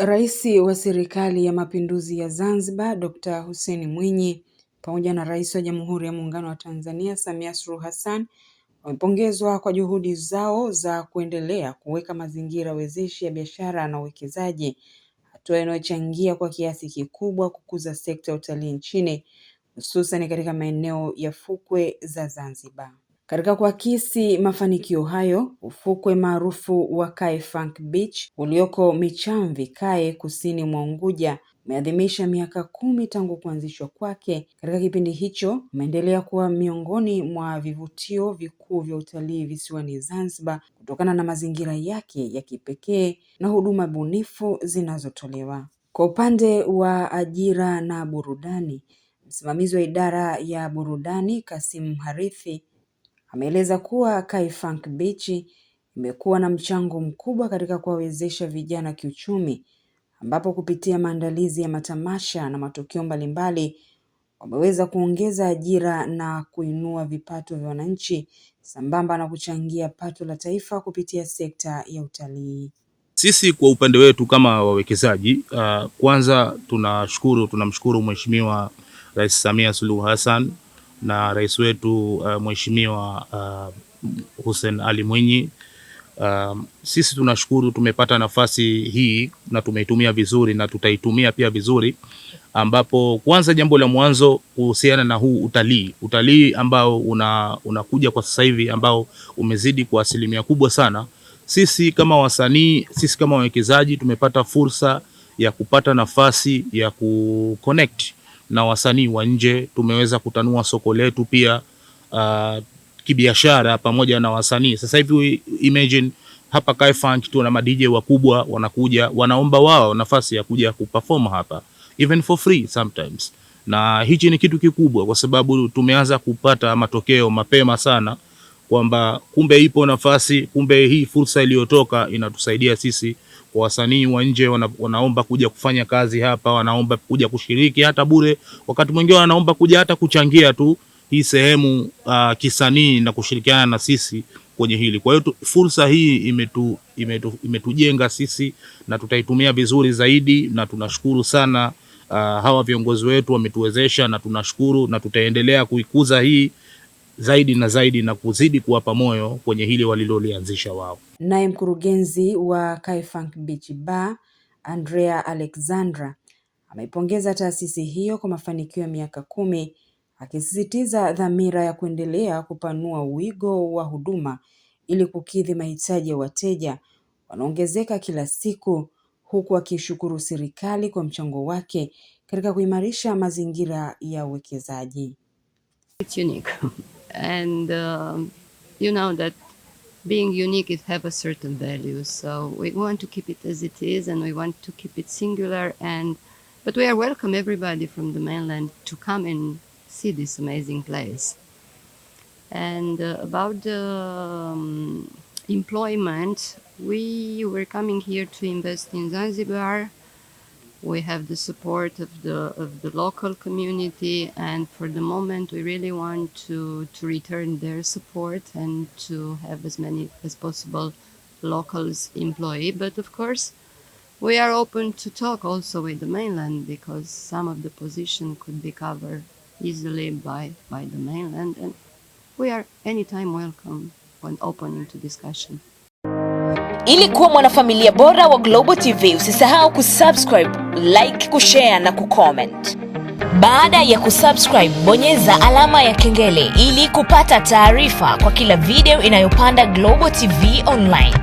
Rais wa Serikali ya Mapinduzi ya Zanzibar, Dr. Hussein Mwinyi, pamoja na Rais wa Jamhuri ya Muungano wa Tanzania, Samia Suluhu Hassan, wamepongezwa kwa juhudi zao za kuendelea kuweka mazingira wezeshi ya biashara na uwekezaji, hatua inayochangia kwa kiasi kikubwa kukuza sekta ya utalii nchini, hususan katika maeneo ya fukwe za Zanzibar. Katika kuakisi mafanikio hayo, ufukwe maarufu wa Kai Funk Beach ulioko Michamvi Kai, kusini mwa Unguja, umeadhimisha miaka 10 tangu kuanzishwa kwake. Katika kipindi hicho, umeendelea kuwa miongoni mwa vivutio vikuu vya utalii visiwani Zanzibar kutokana na mazingira yake ya kipekee na huduma bunifu zinazotolewa. Kwa upande wa ajira na burudani, msimamizi wa idara ya burudani Kasim Harithi ameeleza kuwa Kai Funk Beach imekuwa na mchango mkubwa katika kuwawezesha vijana kiuchumi, ambapo kupitia maandalizi ya matamasha na matukio mbalimbali wameweza kuongeza ajira na kuinua vipato vya wananchi sambamba na kuchangia pato la taifa kupitia sekta ya utalii. Sisi kwa upande wetu kama wawekezaji, kwanza tunamshukuru Mheshimiwa Rais Samia Suluhu Hassan na rais wetu Mheshimiwa Hussein Ali Mwinyi. Sisi tunashukuru tumepata nafasi hii na tumeitumia vizuri na tutaitumia pia vizuri, ambapo kwanza jambo la mwanzo kuhusiana na huu utalii ambao unakuja kwa sasa hivi, ambao umezidi kwa asilimia kubwa sana. Sisi kama wasanii, sisi kama wawekezaji tumepata fursa ya kupata nafasi ya kuconnect na wasanii wa nje. Tumeweza kutanua soko letu pia kibiashara pamoja na wasanii. Sasa hivi imagine hapa Kai Funk tuna ma DJ wakubwa wanakuja, wanaomba wao nafasi ya kuja kuperform hapa even for free sometimes. Na hichi ni kitu kikubwa kwa sababu tumeanza kupata matokeo mapema sana kwamba kumbe ipo nafasi, kumbe hii fursa iliyotoka inatusaidia sisi. Kwa wasanii wa nje wanaomba kuja kufanya kazi hapa, wanaomba kuja kushiriki hata bure, wakati mwingine wanaomba kuja hata kuchangia tu hii sehemu kisanii na kushirikiana na sisi kwenye hili. Kwa hiyo fursa hii imetujenga sisi na tutaitumia vizuri zaidi, na tunashukuru sana hawa viongozi wetu wametuwezesha, na tunashukuru na tutaendelea kuikuza hii zaidi na zaidi na kuzidi kuwapa moyo kwenye hili walilolianzisha wao. Naye mkurugenzi wa Kai Funk Beach Bar, Andrea Alexandra, ameipongeza taasisi hiyo kwa mafanikio ya miaka 10, akisisitiza dhamira ya kuendelea kupanua wigo wa huduma ili kukidhi mahitaji ya wateja wanaongezeka kila siku, huku akishukuru serikali kwa mchango wake katika kuimarisha mazingira ya uwekezaji. It's unique. And you know that being unique, it have a certain value. So we want to keep it as it is, and we want to keep it singular. But we are welcome everybody from the mainland to come and see this amazing place. And about the employment, we were coming here to invest in Zanzibar. We have the support of the local community, and for the moment we really want to return their support and to have as many as possible locals employed. But of course we are open to talk also with the mainland, because some of the position could be covered easily by the mainland, and we are anytime welcome when open to discussion. Ili kuwa mwanafamilia bora wa Global TV, usisahau kusubscribe, like, kushare na kucomment. Baada ya kusubscribe, bonyeza alama ya kengele ili kupata taarifa kwa kila video inayopanda Global TV Online.